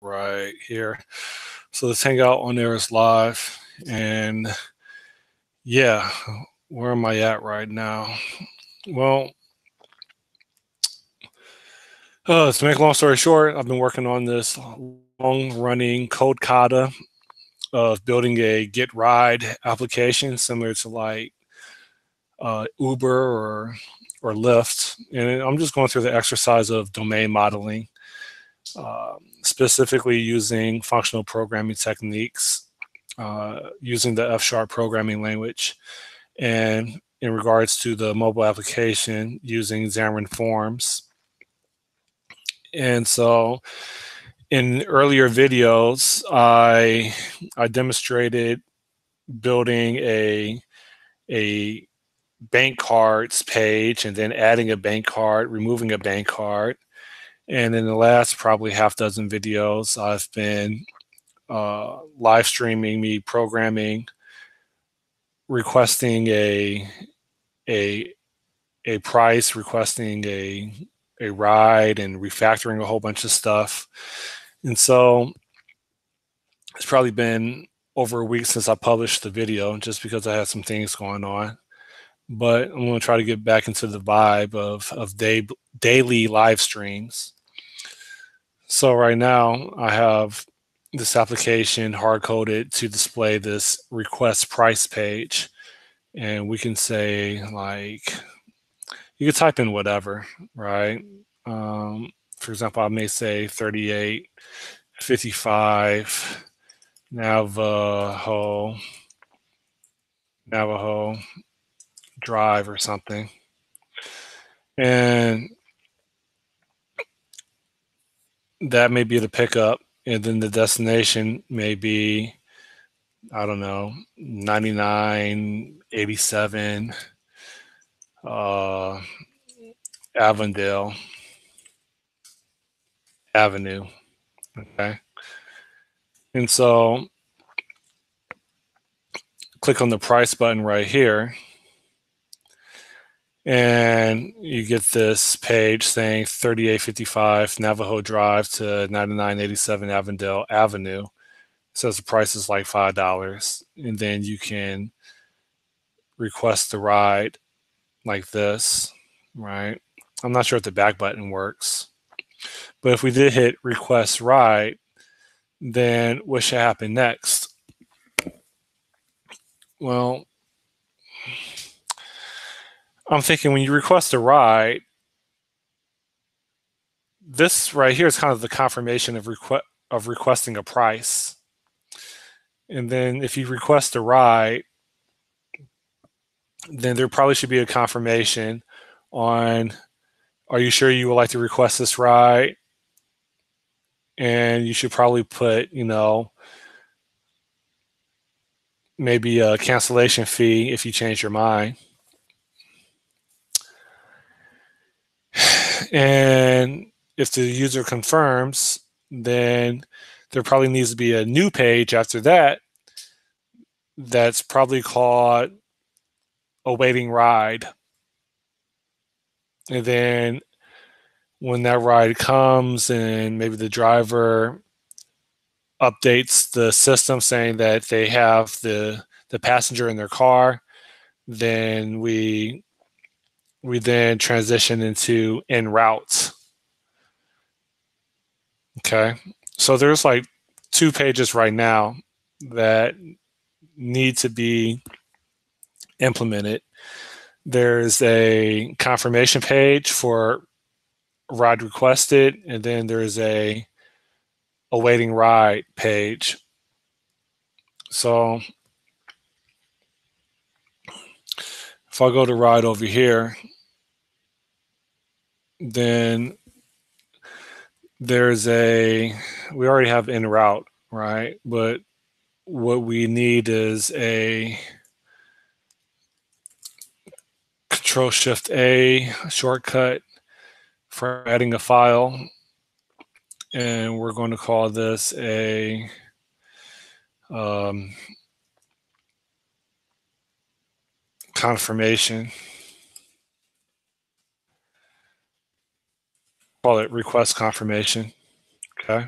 right here. So this Hangout on there is live, and yeah, where am I at right now? Well, to make a long story short, I've been working on this long-running code kata of building a Get Ride application similar to like Uber or Lyft, and I'm just going through the exercise of domain modeling, specifically using functional programming techniques, using the F# programming language, and in regards to the mobile application, using Xamarin.forms. And so in earlier videos, I demonstrated building a bank cards page and then adding a bank card, removing a bank card. And in the last probably half dozen videos, I've been live streaming me programming, requesting a a price, requesting a ride, and refactoring a whole bunch of stuff. And so it's probably been over a week since I published the video, just because I had some things going on. But I'm going to try to get back into the vibe of daily live streams. So right now I have this application hard-coded to display this request price page. And we can say, like, you can type in whatever, right? For example, I may say 3855 Navajo Drive or something. And that may be the pickup, and then the destination may be, I don't know, 9987 Avondale Avenue. Okay. And so click on the price button right here, and you get this page saying 3855 Navajo Drive to 9987 Avondale Avenue. It says the price is like $5, and then you can request the ride like this, right? I'm not sure if the back button works, but if we did hit request ride, then what should happen next? Well, I'm thinking when you request a ride, this right here is kind of the confirmation of requesting a price. And then if you request a ride, then there probably should be a confirmation on, are you sure you would like to request this ride? And you should probably put, maybe a cancellation fee if you change your mind. And if the user confirms, then there probably needs to be a new page after that that's probably called awaiting ride. And then when that ride comes and maybe the driver updates the system saying that they have the passenger in their car, then we then transition into en route. Okay, so there's like 2 pages right now that need to be implemented. There's a confirmation page for ride requested, and then there's a awaiting ride page. So if I go to ride over here, then there's we already have en route, right? But what we need is a Control-Shift-A shortcut for adding a file. And we're going to call this a confirmation. Call it request confirmation. Okay.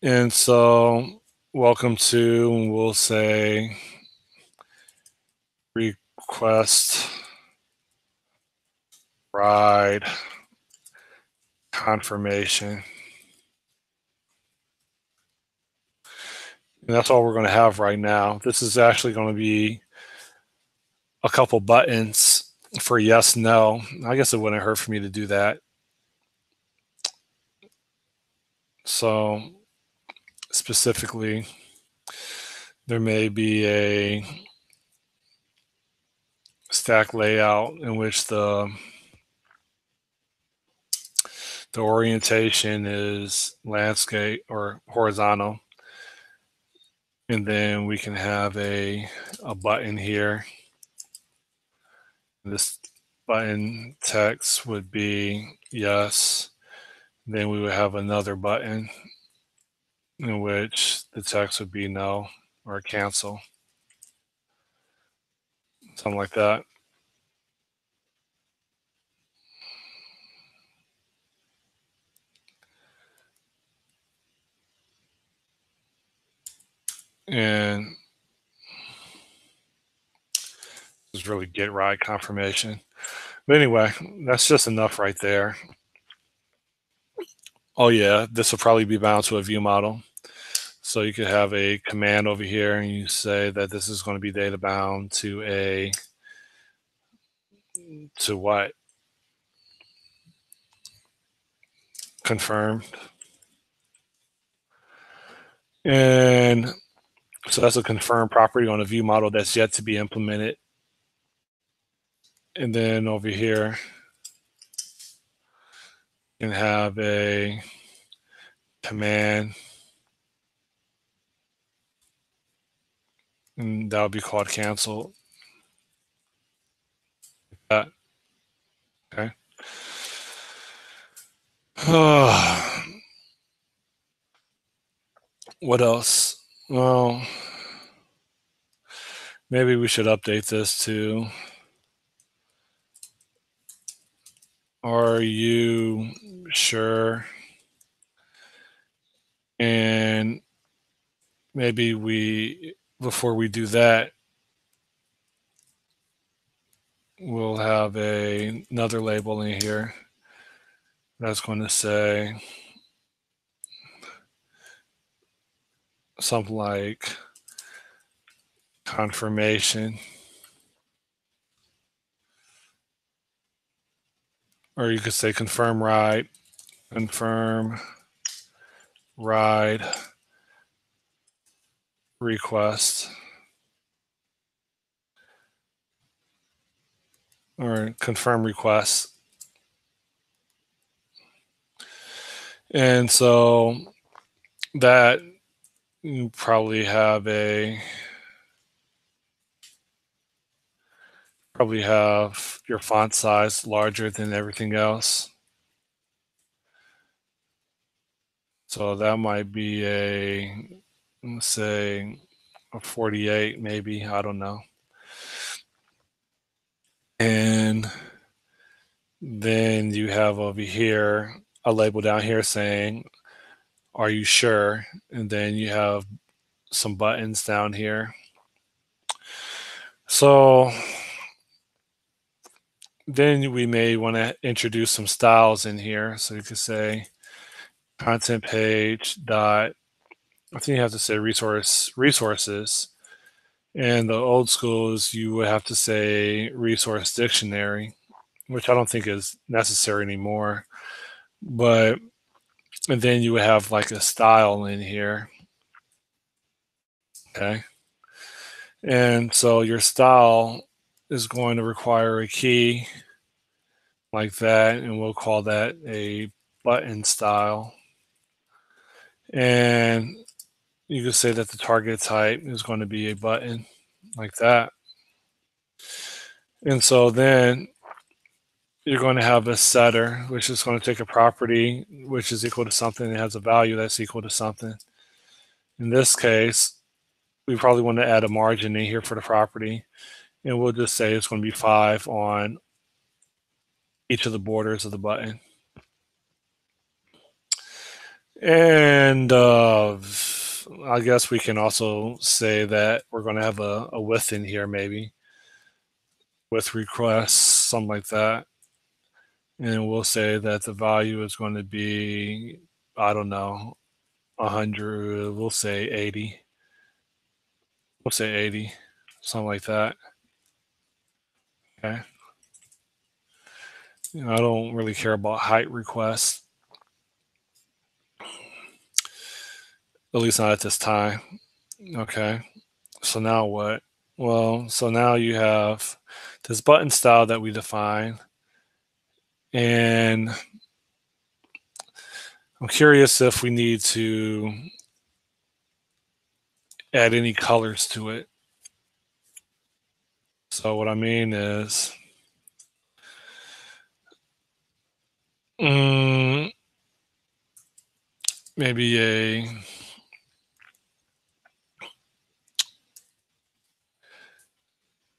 And so welcome to, we'll say, request ride confirmation. And that's all we're going to have right now. This is actually going to be a couple buttons for yes, no. I guess it wouldn't hurt for me to do that. So specifically, there may be a stack layout in which the orientation is landscape or horizontal. And then we can have a button here. This button text would be yes. Then we would have another button in which the text would be no or cancel, something like that. And just really get right confirmation. But anyway, that's just enough right there. Oh yeah, this will probably be bound to a view model. So you could have a command over here and you say that this is going to be data bound to what? Confirmed. And so that's a confirmed property on a view model that's yet to be implemented. And then over here, you can have a command, and that would be called cancel. That. Okay. What else? Well, maybe we should update this to, are you sure? And maybe before we do that, we'll have another label in here that's going to say something like confirmation. Or you could say confirm ride request, or confirm request. And so that you probably have your font size larger than everything else. So that might be let's say a 48 maybe, I don't know. And then you have over here a label down here saying, are you sure? And then you have some buttons down here. So then we may want to introduce some styles in here. So you could say content page dot, I think you have to say resources. And the old schools, you would have to say resource dictionary, which I don't think is necessary anymore. But, and then you would have like a style in here. Okay. And so your style is going to require a key like that, and we'll call that a button style. And you can say that the target type is going to be a button like that. And so then you're going to have a setter, which is going to take a property which is equal to something that has a value that's equal to something. In this case, we probably want to add a margin in here for the property, and we'll just say it's going to be 5 on each of the borders of the button. And I guess we can also say that we're going to have a width in here, maybe with requests, something like that. And we'll say that the value is going to be, I don't know, 100. We'll say 80. We'll say 80, something like that. Okay. I don't really care about height requests, at least not at this time. Okay. So now what? Well, so now you have this button style that we define, and I'm curious if we need to add any colors to it. So what I mean is, mm, maybe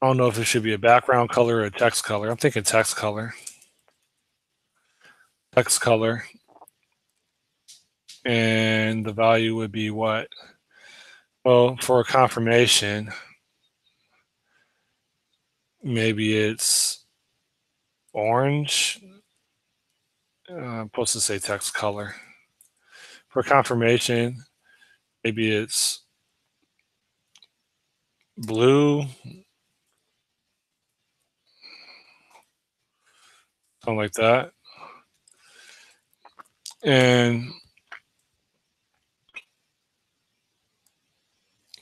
I don't know if it should be a background color or a text color. I'm thinking text color. Text color. And the value would be what? Well, for a confirmation, maybe it's orange. I'm supposed to say text color. For confirmation, maybe it's blue, something like that. And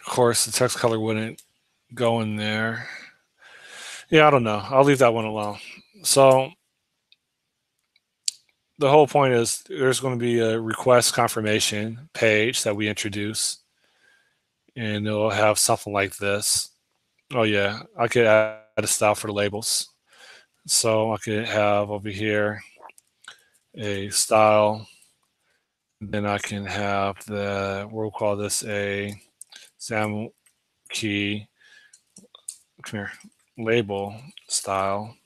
of course, the text color wouldn't go in there. Yeah, I don't know. I'll leave that one alone. So the whole point is there's going to be a request confirmation page that we introduce, and it'll have something like this. Oh yeah, I could add a style for the labels. So I could have over here a style. Then I can have we'll call this a SAM key, come here, label style.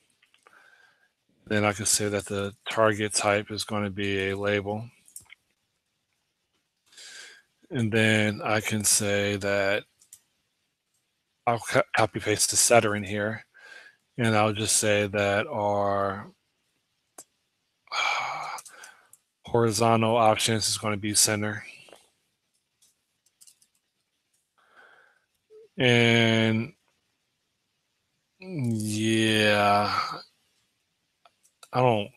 Then I can say that the target type is going to be a label. And then I can say that I'll copy paste the setter in here. And I'll just say that our horizontal options is going to be center. And yeah, I don't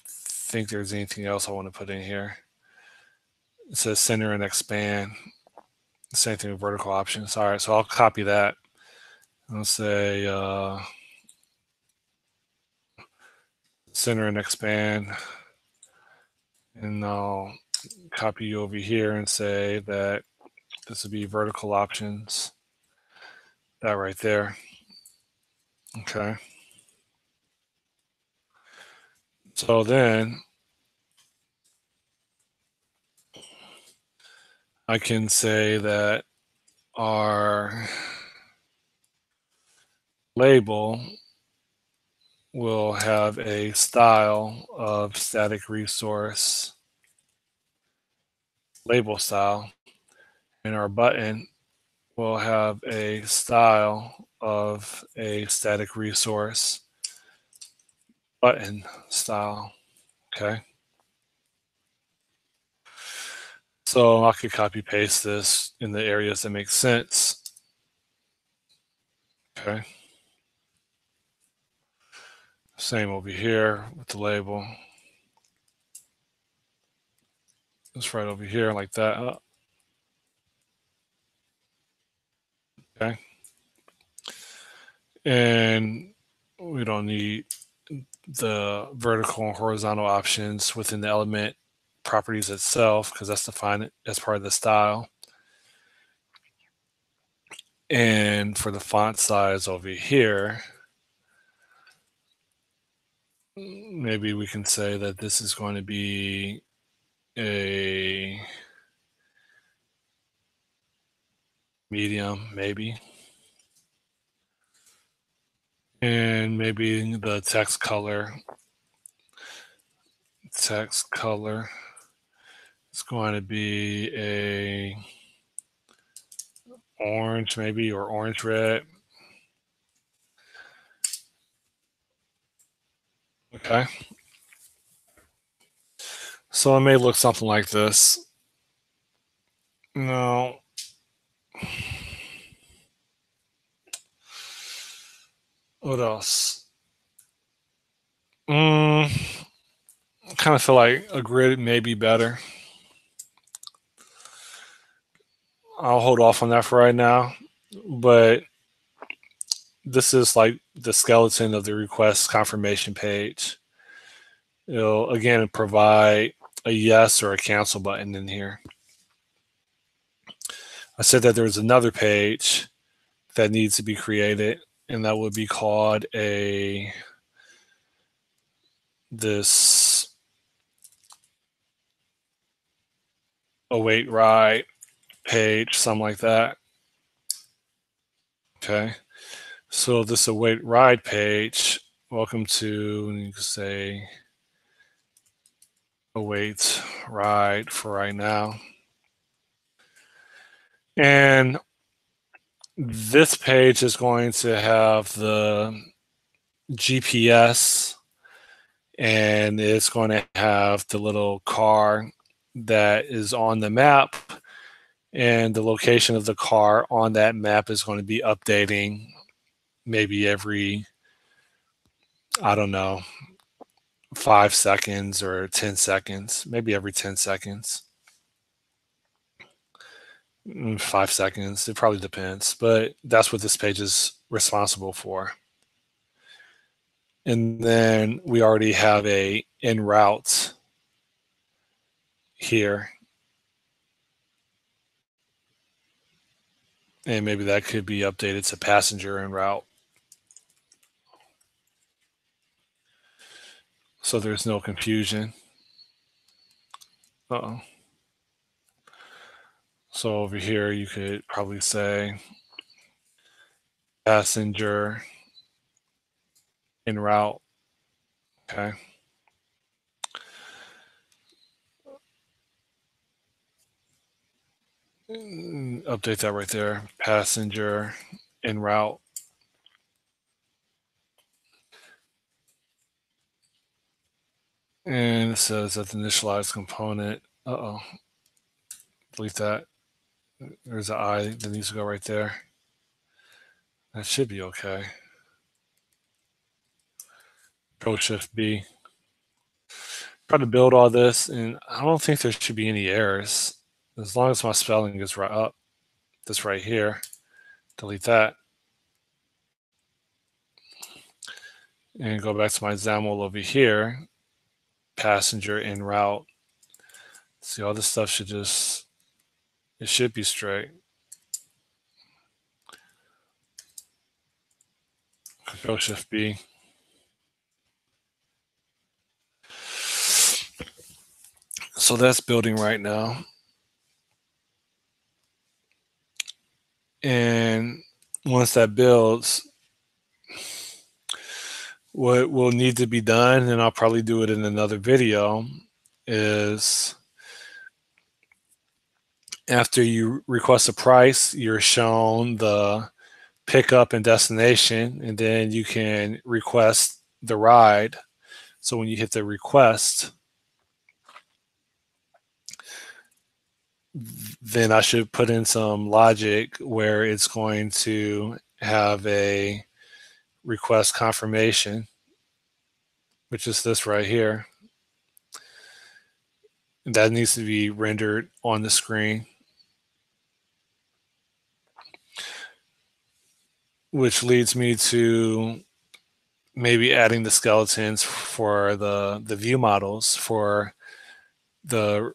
think there's anything else I want to put in here. It says center and expand. Same thing with vertical options. All right, so I'll copy that. I'll say center and expand. And I'll copy you over here and say that this would be vertical options. That right there. Okay. So then I can say that our label will have a style of static resource label style, and our button will have a style of a static resource button style. Okay. So I could copy paste this in the areas that make sense. Okay. Same over here with the label. It's right over here like that. Okay. And we don't need the vertical and horizontal options within the element properties itself because that's defined as part of the style. And for the font size over here, maybe we can say that this is going to be a medium, maybe. And maybe the text color It's going to be a orange maybe, or orange red. Okay. So it may look something like this. No. What else? I kind of feel like a grid may be better. I'll hold off on that for right now. But this is like the skeleton of the request confirmation page. It'll again provide a yes or a cancel button in here. I said that there's another page that needs to be created, and that would be called this await ride page, something like that. Okay. So this await ride page, welcome to, you can say await ride for right now. And this page is going to have the GPS, and it's going to have the little car that is on the map, and the location of the car on that map is going to be updating maybe every, I don't know, 5 seconds or 10 seconds, maybe every 10 seconds. 5 seconds, it probably depends, but that's what this page is responsible for. And then we already have a en route here, and maybe that could be updated to passenger en route, so there's no confusion. Uh-oh. So over here you could probably say passenger en route. Okay. Update that right there. Passenger en route. And it says that the initialized component. Uh-oh. Delete that. There's an I that needs to go right there. That should be okay. Control Shift B. Try to build all this, and I don't think there should be any errors as long as my spelling is right up. This right here. Delete that. And go back to my XAML over here. Passenger en route. See, all this stuff should just, it should be straight. Control Shift B. So that's building right now. And once that builds, what will need to be done, and I'll probably do it in another video, is after you request a price, you're shown the pickup and destination, and then you can request the ride. So when you hit the request, then I should put in some logic where it's going to have a request confirmation, which is this right here. That needs to be rendered on the screen, which leads me to maybe adding the skeletons for the view models for the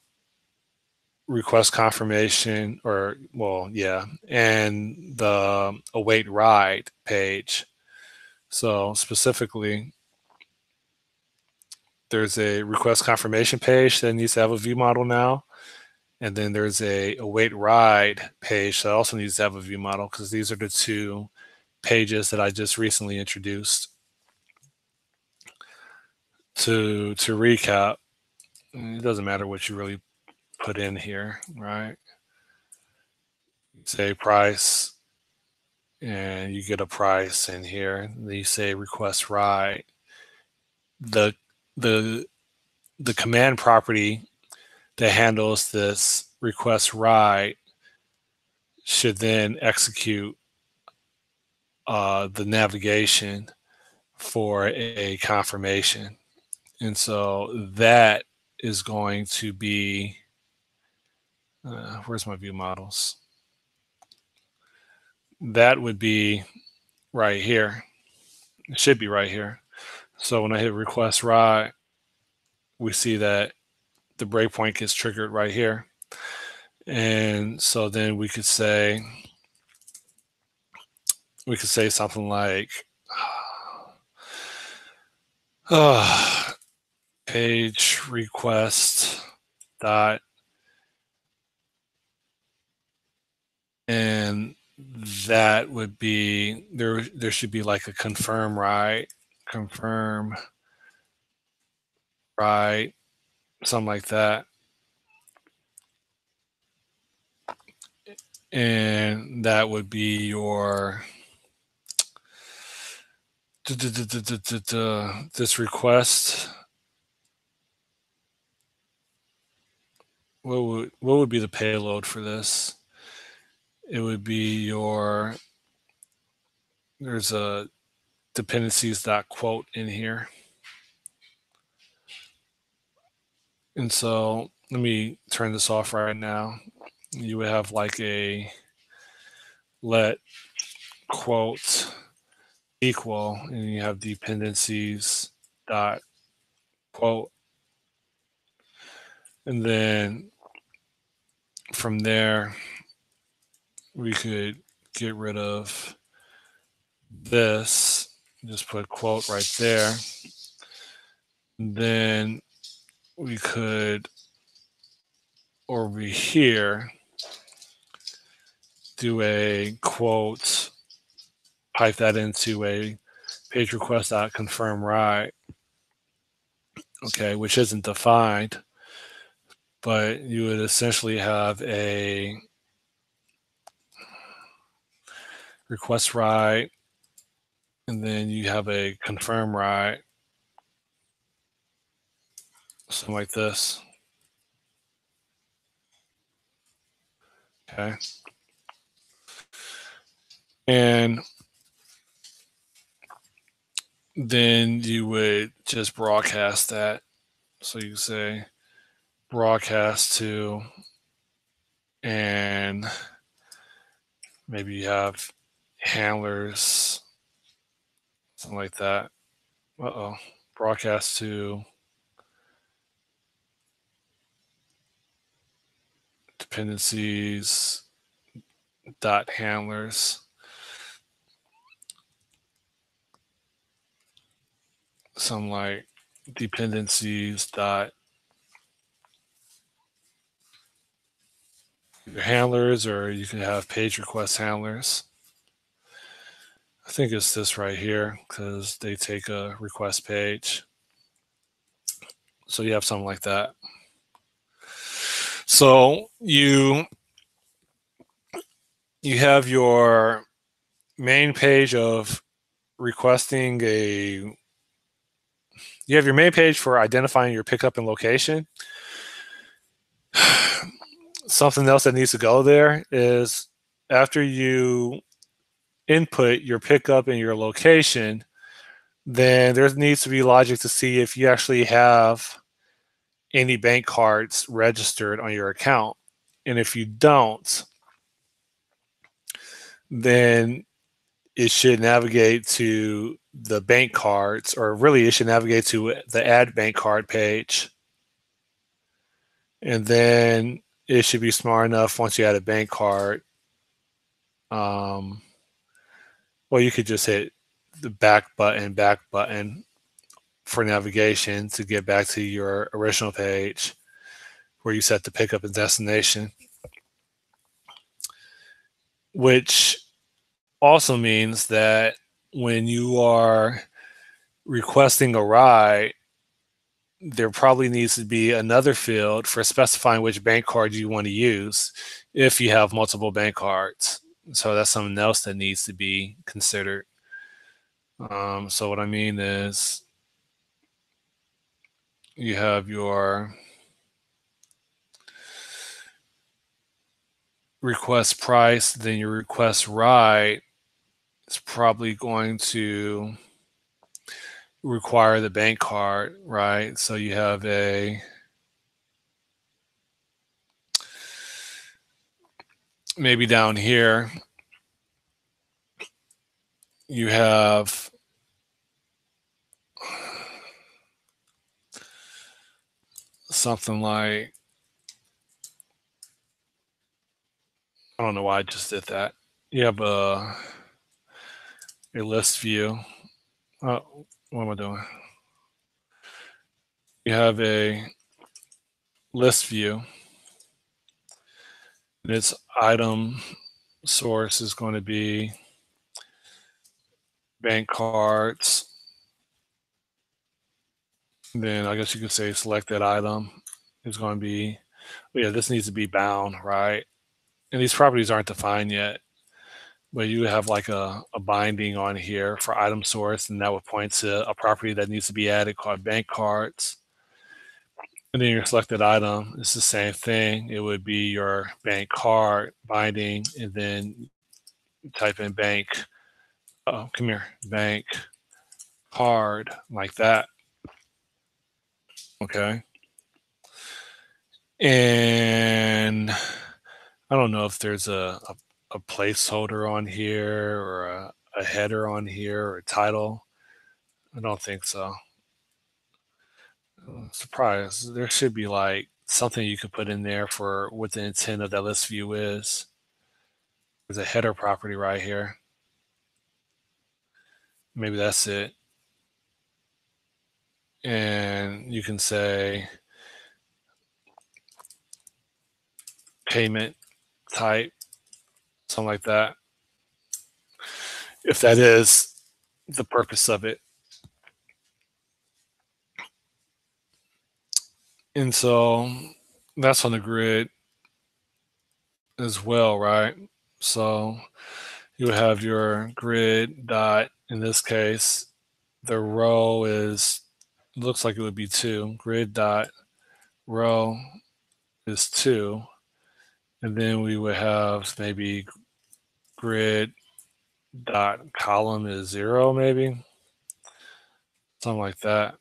request confirmation, or well, yeah, and the await ride page. So specifically, there's a request confirmation page that needs to have a view model now, and then there's a await ride page that also needs to have a view model, because these are the two pages that I just recently introduced. To recap, it doesn't matter what you really put in here, right? Say price, and you get a price in here. Then you say request ride. The the the command property that handles this request ride should then execute the navigation for a confirmation. And so that is going to be, where's my view models? That would be right here. It should be right here. So when I hit request ride, we see that the breakpoint gets triggered right here. And so then we could say something like, page request dot, and that would be there should be like a confirm right, something like that. And that would be your this request. What would be the payload for this? It would be your, there's a dependencies.quote in here. And so let me turn this off right now. You would have like a let quote equal, and you have dependencies dot quote. And then from there, we could get rid of this, just put quote right there. And then we could, over here, do a quote, pipe that into a page request confirm right, okay, which isn't defined, but you would essentially have a request right, and then you have a confirm right, something like this. Okay. And then you would just broadcast that. So you say broadcast to, and maybe you have handlers, something like that. Broadcast to dependencies dot handlers, some like dependencies dot handlers, or you can have page request handlers. I think it's this right here because they take a request page. So you have something like that. So you have your main page of requesting you have your main page for identifying your pickup and location. Something else that needs to go there is after you input your pickup and your location, then there needs to be logic to see if you actually have any bank cards registered on your account. And if you don't, then it should navigate to the bank cards, or really it should navigate to the add bank card page. And then it should be smart enough once you add a bank card. Well, you could just hit the back button for navigation to get back to your original page where you set the pickup and destination, which also means that when you are requesting a ride, there probably needs to be another field for specifying which bank card you want to use if you have multiple bank cards. So that's something else that needs to be considered. So what I mean is you have your request price, then your request ride is probably going to require the bank card, right? So you have maybe down here, you have something like, I don't know why I just did that. You have a list view. Oh, what am I doing? You have a list view. And its item source is going to be bank cards. Then I guess you could say selected item is going to be, yeah, this needs to be bound, right? And these properties aren't defined yet, but you have like a binding on here for item source, and that would point to a property that needs to be added called bank cards. And then your selected item is the same thing. It would be your bank card binding, and then type in bank. Oh, come here, bank card, like that. Okay. And I don't know if there's a placeholder on here or a header on here or a title. I don't think so. Surprise. There should be like something you could put in there for what the intent of that list view is. There's a header property right here. Maybe that's it. And you can say payment type, something like that, if that is the purpose of it. And so that's on the grid as well, right? So you would have your grid dot, in this case, the row is, looks like it would be 2. Grid dot row is 2. And then we would have maybe grid dot column is 0, maybe something like that,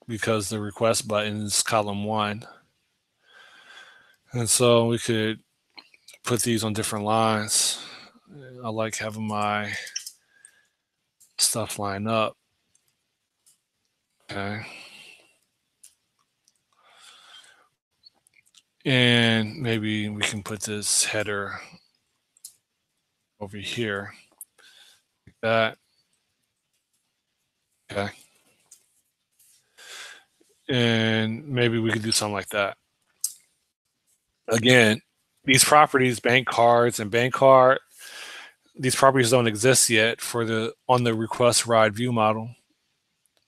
because the request button is column 1. And so we could put these on different lines. I like having my stuff line up. Okay. And maybe we can put this header over here, like that. Okay. And maybe we could do something like that. Again, these properties, bank cards and bank card, these properties don't exist yet for the on the request ride view model.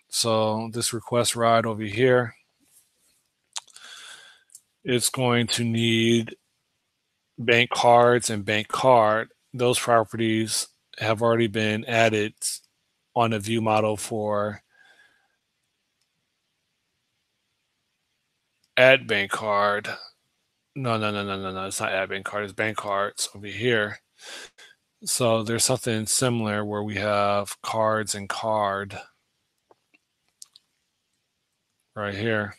So this request ride over here, it's going to need bank cards and bank card. Those properties have already been added on the view model for add bank card. No. It's not add bank card. It's bank cards over here. So there's something similar where we have cards and card right here.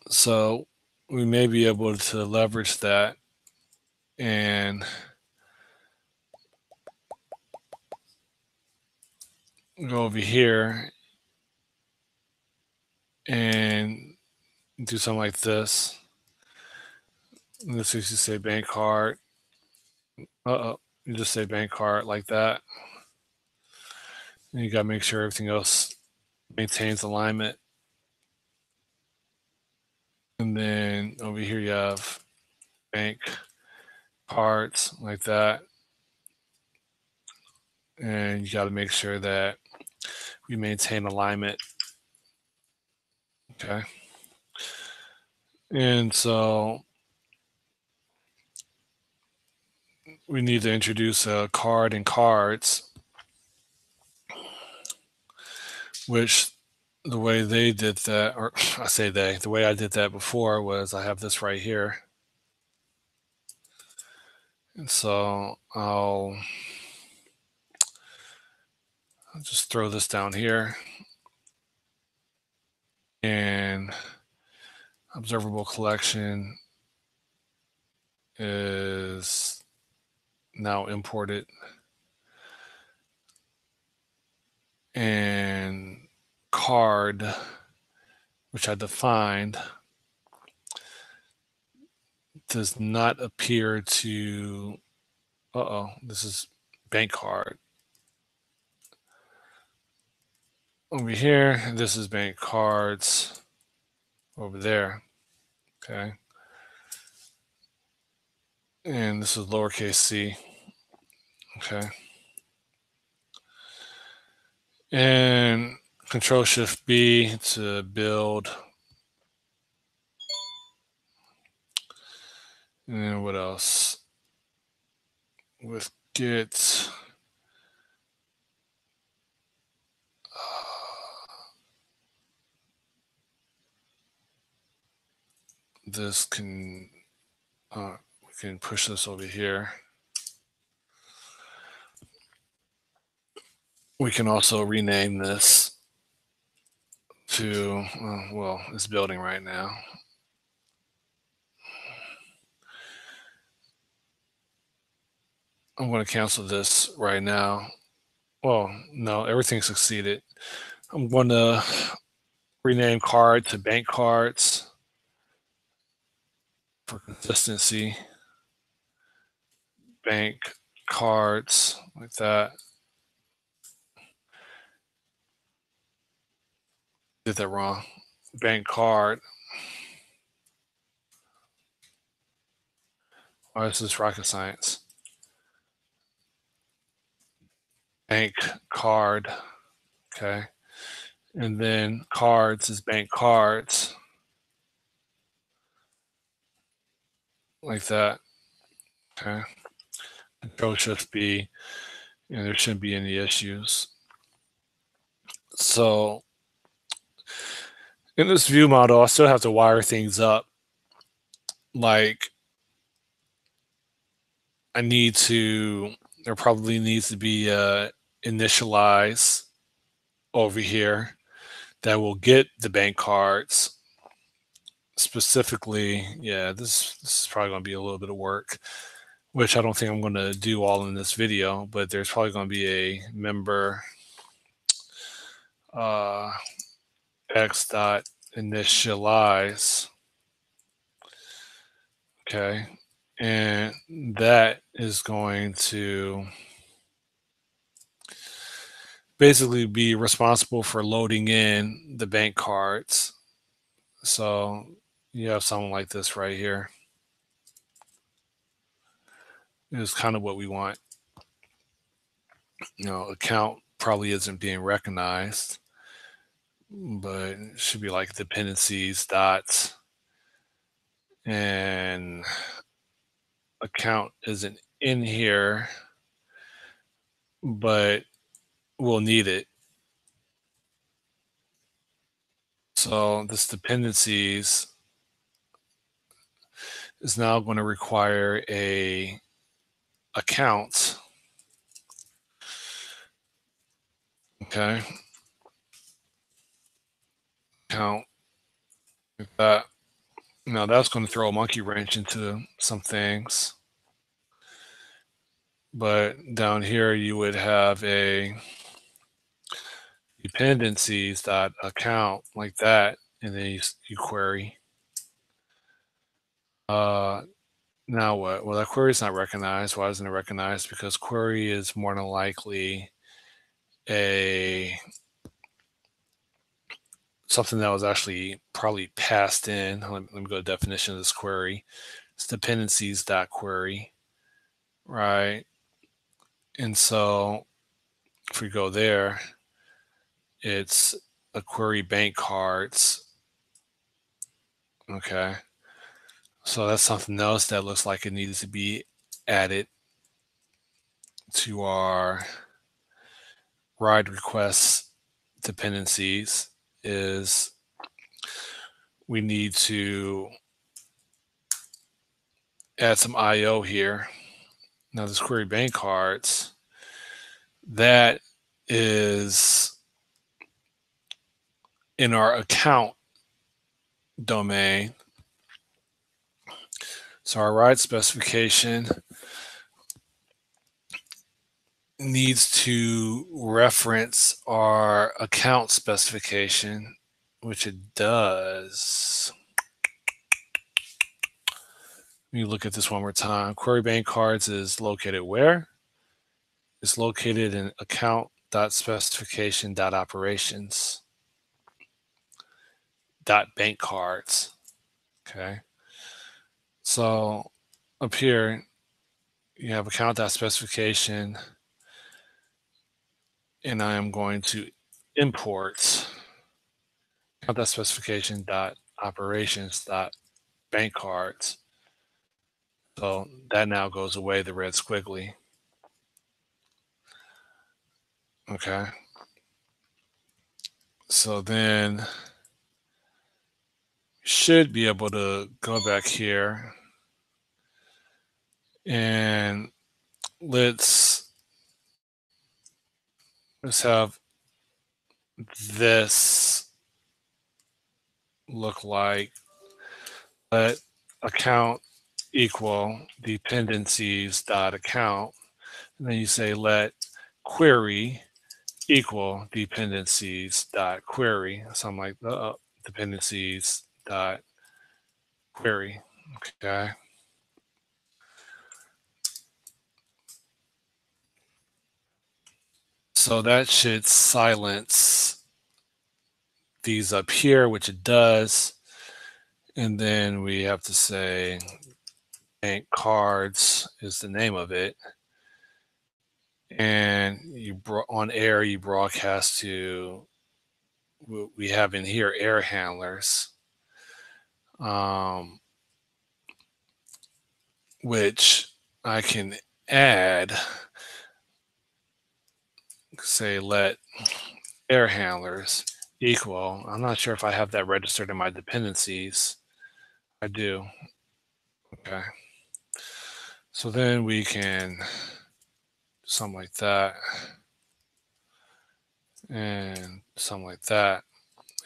So we may be able to leverage that and go over here and do something like this. Let's just say bank card. You just say bank card like that. And you got to make sure everything else maintains alignment. And then over here you have bank cards like that. and you got to make sure that we maintain alignment. Okay. And so we need to introduce a card and cards, which the way they did that, or I say the way I did that before was I have this right here. And so I'll just throw this down here, and observable collection is now imported, and card, which I defined, does not appear to, this is bank card. Over here, this is bank cards over there, okay? And this is lowercase c, okay? And Control Shift B to build. And then what else? With Git, this can, we can push this over here. We can also rename this to, well, it's building right now. I'm going to cancel this right now. Well, no, everything succeeded. I'm going to rename card to bank cards for consistency. Bank cards, like that. Did that wrong. Bank card. Oh, this is rocket science. Bank card. Okay. And then cards is bank cards. Like that. Okay. Control Shift B. And there shouldn't be any issues. So in this view model, I still have to wire things up. Like there probably needs to be a initialize over here that will get the bank cards specifically. Yeah, this is probably going to be a little bit of work, which I don't think I'm going to do all in this video, but there's probably going to be a member x dot initialize. Okay. And that is going to basically be responsible for loading in the bank cards. So you have something like this right here. Is kind of what we want. Account probably isn't being recognized, but it should be like dependencies dots, and account isn't in here, but we'll need it. So this dependencies is now going to require a account. Okay. Account like that. Now that's going to throw a monkey wrench into some things. But down here you would have a dependencies dot account like that, and then you query. Now what? Well, that query is not recognized. Why isn't it recognized? Because query is more than likely something that was actually probably passed in. Let me go to definition of this query. It's dependencies dot query, right? And so if we go there, it's a query bank cards. Okay. So that's something else that looks like it needs to be added to our ride request dependencies is we need to add some IO here. Now this query bank cards, that is in our account domain. So our ride specification needs to reference our account specification, which it does. Let me look at this one more time. Query bank cards is located where? It's located in account.specification.operations. .bank cards. Okay. So up here, you have account.specification, and I am going to import account.specification.operations.bank cards. So that now goes away, the red squiggly. Okay. So then should be able to go back here and let's have this look like let account equal dependencies dot account, and then you say let query equal dependencies dot query, something like dependencies dot query. Okay. So that should silence these up here, which it does. And then we have to say bank cards is the name of it. And you on air, you broadcast to, we have in here air handlers, which I can add, say let air handlers equal. I'm not sure if I have that registered in my dependencies. I do. Okay. So then we can do something like that and something like that.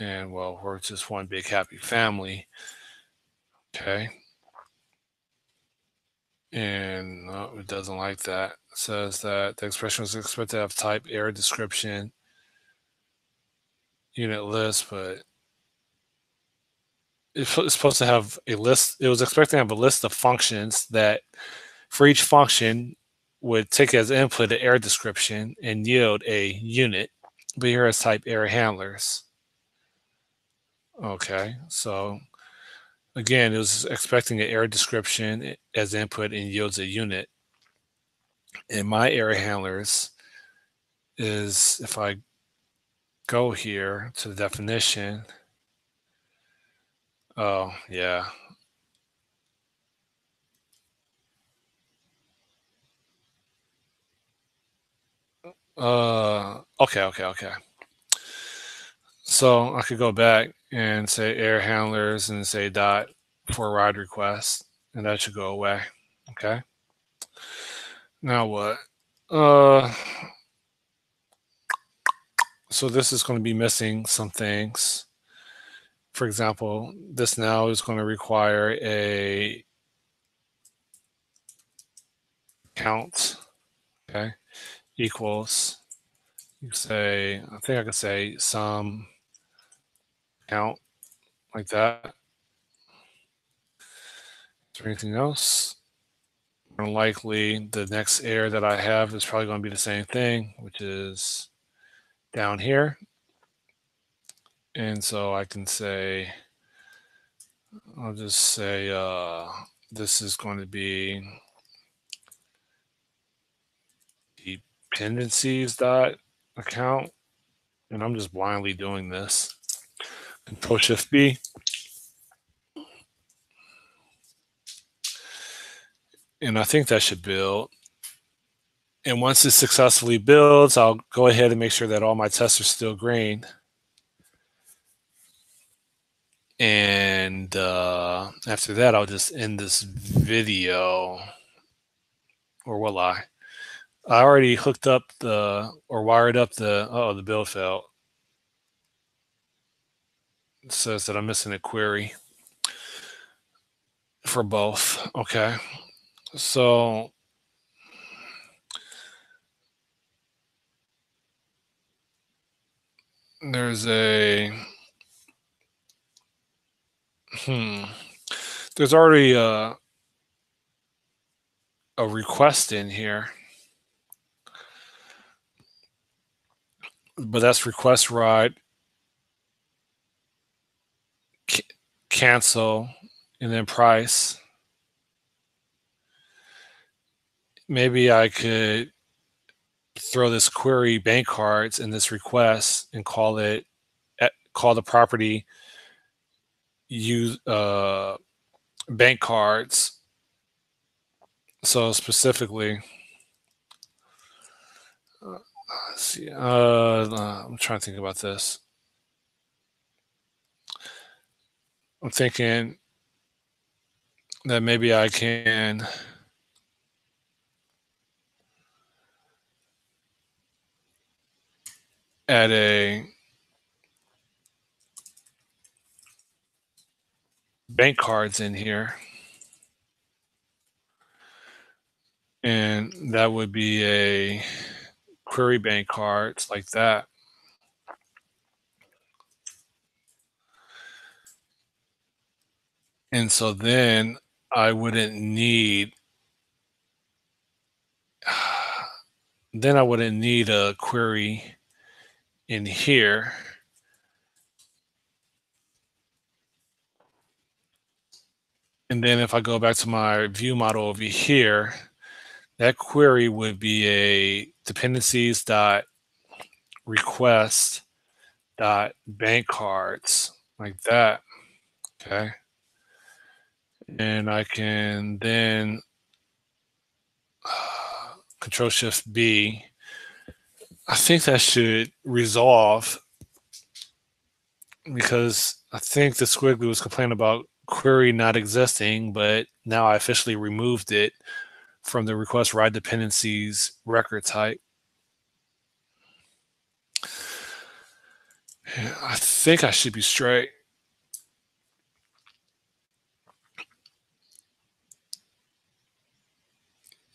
And well, we're just one big happy family. Okay. And no, it doesn't like that. It says that the expression was expected to have type, error description, unit list, but it's supposed to have a list. It was expecting to have a list of functions that for each function would take as input an error description and yield a unit. But here it's type error handlers. Okay, so again, it was expecting an error description as input and yields a unit. And my error handlers is, if I go here to the definition, oh yeah. Okay. So I could go back and say error handlers and say dot for ride request, and that should go away. Okay. Now what? So this is going to be missing some things. For example, this now is going to require a count. Okay. Equals. You say, I think I could say some count like that. Is there anything else? More than likely, the next error that I have is probably going to be the same thing, which is down here. And so I can say, I'll just say this is going to be dependencies dot account, and I'm just blindly doing this. Control Shift B. And I think that should build. And once it successfully builds, I'll go ahead and make sure that all my tests are still green. And after that, I'll just end this video. Or will I? I already hooked up or wired up the build failed. It says that I'm missing a query for both. Okay. So there's there's already a request in here, but that's request ride, cancel, and then price. Maybe I could throw this query bank cards in this request and call the property use bank cards. So specifically, let's see. I'm trying to think about this. I'm thinking that maybe I can add a bank cards in here, and that would be a query bank cards like that. And so then I wouldn't need a query in here. And then if I go back to my view model over here, that query would be a dependencies dot request dot bank cards like that. Okay. And I can then Control Shift B. I think that should resolve, because I think the squiggly was complaining about query not existing, but now I officially removed it from the request ride dependencies record type. I think I should be straight.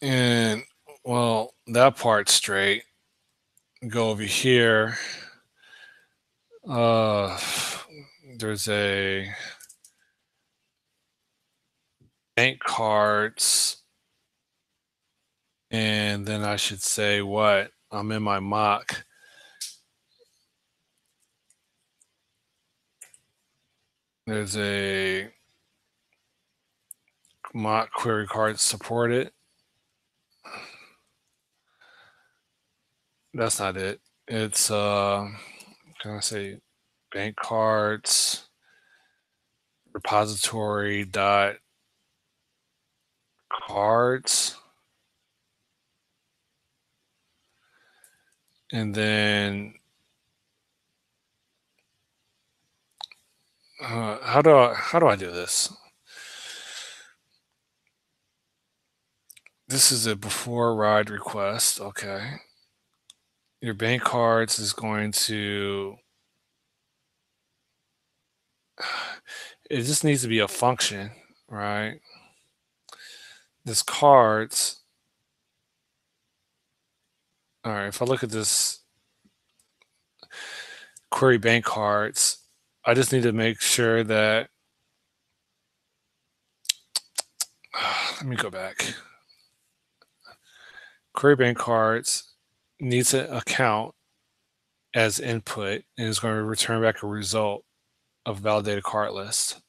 And well, that part's straight. Go over here. There's a bank cards, and then I should say what? I'm in my mock. There's a mock query card supported. That's not it. It's can I say bank cards repository dot cards, and then how do I do this? This is a before ride request. Okay. Your bank cards is going to, it just needs to be a function, right? This cards, all right, if I look at this query bank cards, I just need to make sure that, let me go back. Query bank cards needs an account as input and is going to return back a result of validated card list.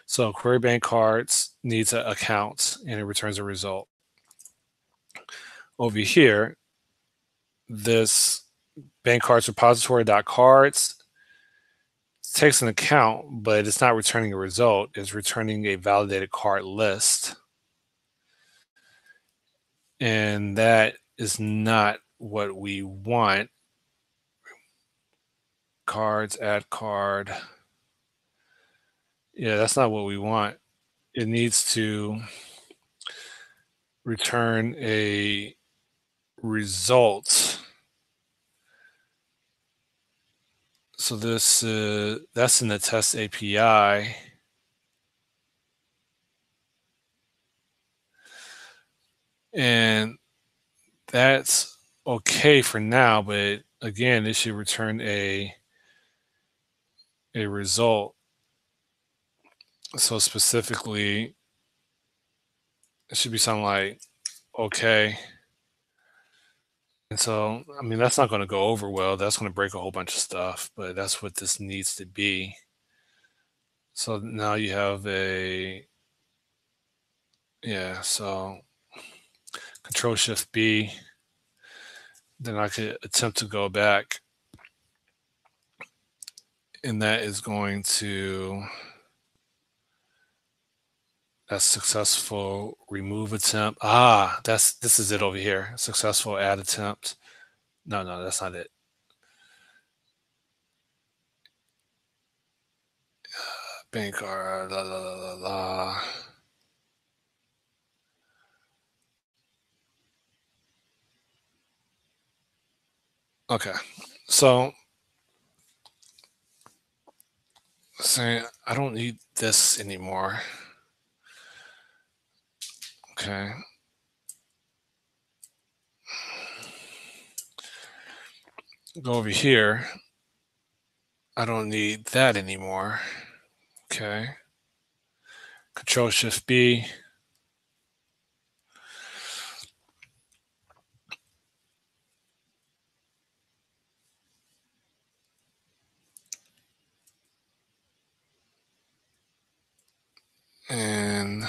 So query bank cards needs an account and it returns a result. Over here, this bank cards repository.cards takes an account, but it's not returning a result. It's returning a validated card list. And that is not what we want. Cards, add card. Yeah, that's not what we want. It needs to return a result. So this that's in the test API. And that's okay for now, but again, it should return a result. So specifically, it should be something like okay. And so, I mean, that's not going to go over well. That's going to break a whole bunch of stuff, but that's what this needs to be. So now you have so Control Shift B. Then I could attempt to go back, and that is going to, that's successful remove attempt. This is it over here. Successful add attempt. No, that's not it. Bank card, la la la la la. Okay, so saying I don't need this anymore. Okay. Go over here. I don't need that anymore. Okay. Control Shift B. And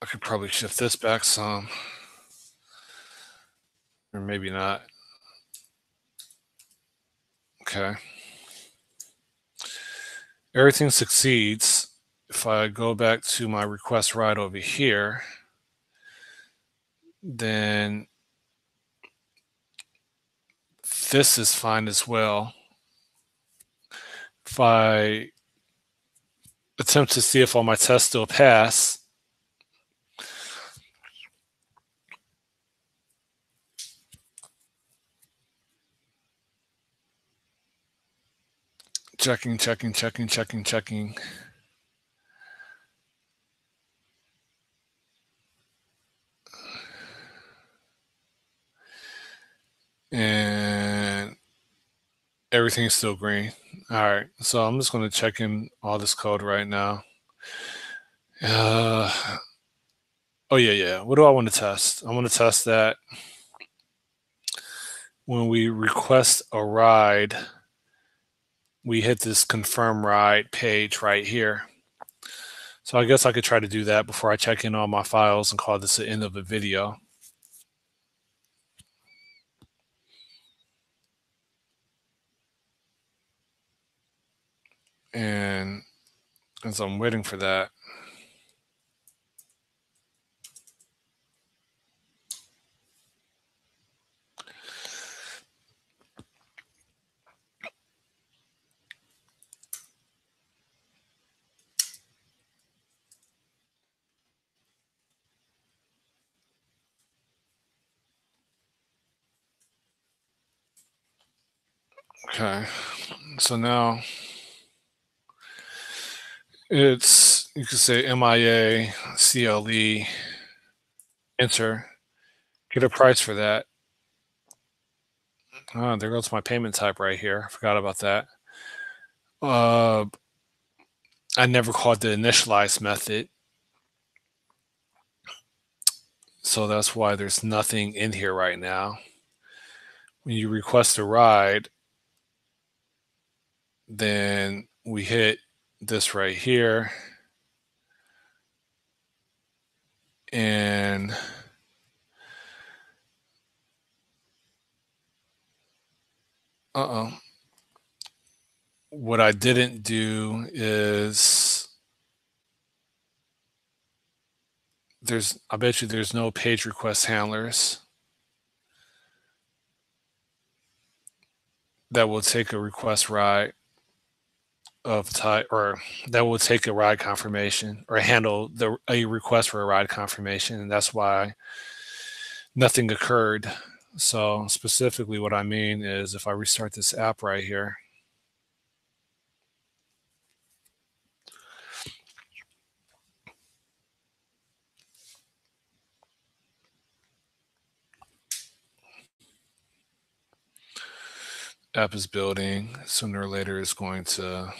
I could probably shift this back some, or maybe not. Okay. Everything succeeds. If I go back to my request right over here, then this is fine as well. If I attempt to see if all my tests still pass, checking. And everything's still green. All right, so I'm just going to check in all this code right now. Oh yeah. What do I want to test? I want to test that when we request a ride, we hit this confirm ride page right here. So I guess I could try to do that before I check in on my files and call this the end of the video. And as I'm waiting for that, okay, so now it's, you could say MIA, CLE, enter, get a price for that. Oh, there goes my payment type right here. I forgot about that. I never called the initialize method. So that's why there's nothing in here right now. When you request a ride, then we hit this right here, and what I didn't do is I bet you there's no page request handlers that will take a request ride of type, or that will take a ride confirmation or handle a request for a ride confirmation, and that's why nothing occurred. So specifically what I mean is if I restart this app right here, app is building, sooner or later it's going to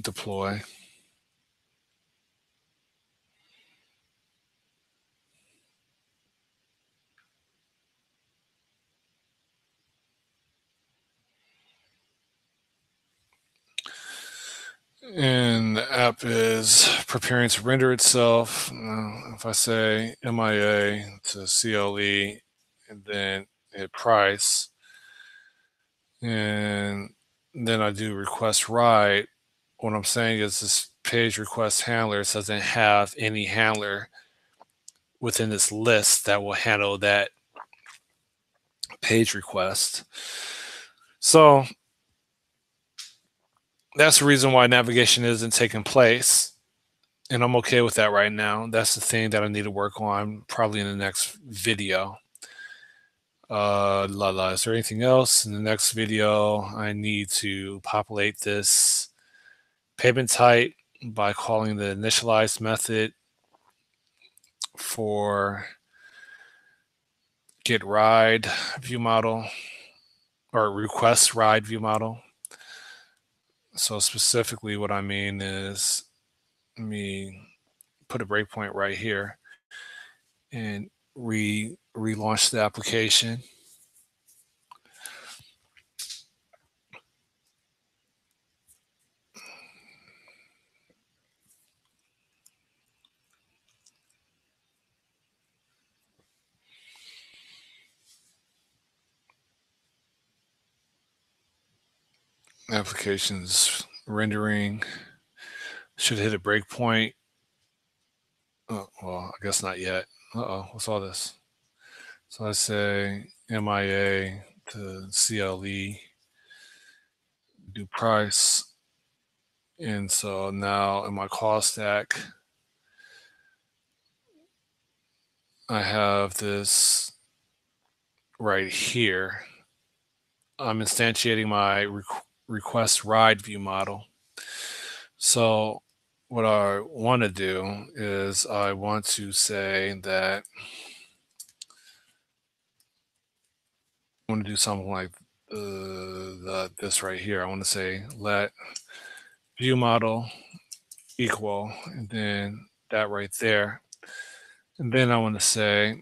deploy. And the app is preparing to render itself. If I say MIA to CLE and then hit price, and then I do request write, what I'm saying is this page request handler doesn't have any handler within this list that will handle that page request. So that's the reason why navigation isn't taking place. And I'm okay with that right now. That's the thing that I need to work on probably in the next video. Is there anything else? In the next video, I need to populate this payment type by calling the initialize method for get ride view model or request ride view model. So specifically what I mean is, let me put a breakpoint right here and relaunch the application. Applications rendering should hit a breakpoint. Oh, well, I guess not yet. What's all this? So I say MIA to CLE, do price. And so now in my call stack, I have this right here. I'm instantiating my request ride view model. So what I want to do is I want to say that I want to do something like this right here. I want to say let view model equal, and then that right there. And then I want to say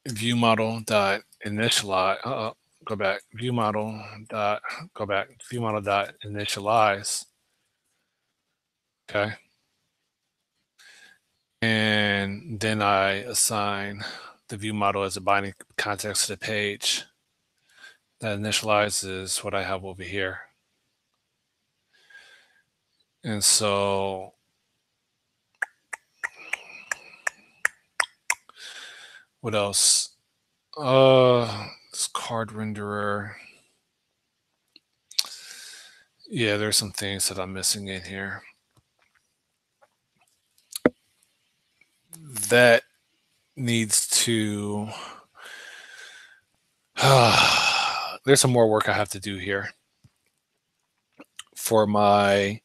view model dot initialize. Go back. View model dot go back. View model dot initialize. Okay. And then I assign the view model as a binding context to the page. That initializes what I have over here. And so what else? This card renderer. Yeah, there's some things that I'm missing in here. That needs to there's some more work I have to do here for my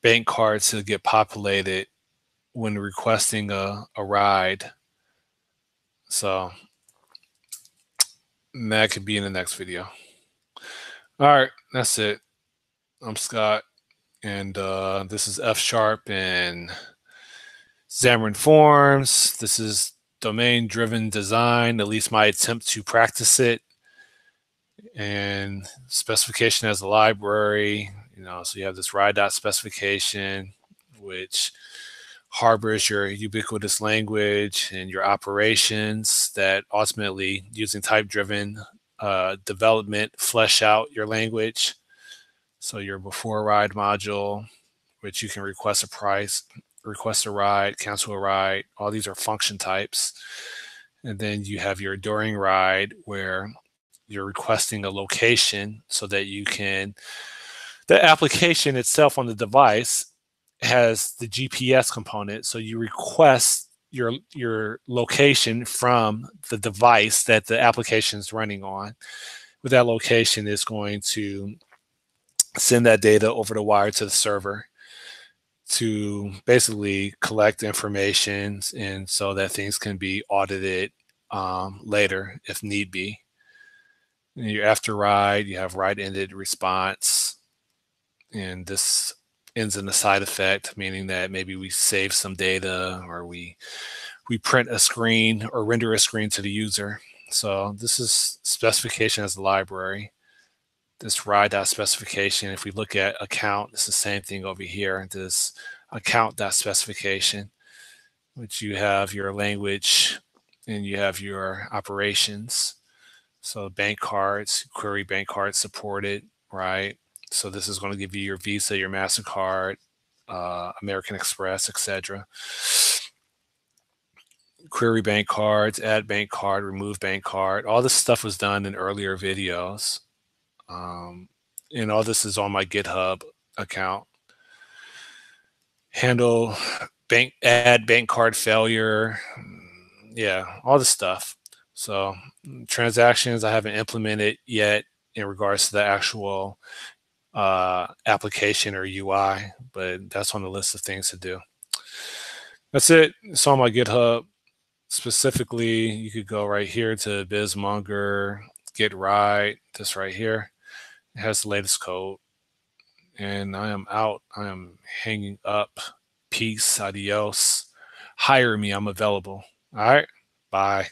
bank cards to get populated when requesting a ride. So that could be in the next video. All right, that's it. I'm Scott, and this is F# and Xamarin.forms. This is domain-driven design, at least my attempt to practice it. and specification as a library. So you have this ride.specification, which harbors your ubiquitous language and your operations that ultimately, using type-driven development, flesh out your language. So your before ride module, which you can request a price, request a ride, cancel a ride. All these are function types. And then you have your during ride, where you're requesting a location so that you can, the application itself on the device has the GPS component. So you request your location from the device that the application is running on. With that location, is going to send that data over the wire to the server to basically collect information, and so that things can be audited later if need be. And your after ride, you have ride ended response, and this ends in a side effect, meaning that maybe we save some data, or we print a screen or render a screen to the user. So this is specification as a library. This ride.specification, if we look at account, it's the same thing over here. This account.specification, which you have your language and you have your operations. So bank cards, query bank cards supported, right? So this is going to give you your Visa, your MasterCard, American Express, etc. Query bank cards, add bank card, remove bank card. All this stuff was done in earlier videos. And all this is on my GitHub account. Handle add bank card failure. Yeah, all this stuff. So transactions I haven't implemented yet in regards to the actual application or UI, but that's on the list of things to do. That's it. It's on my GitHub. Specifically, you could go right here to Bizmonger, Git Ride, this right here. It has the latest code. And I am out. I am hanging up. Peace. Adios. Hire me. I'm available. All right. Bye.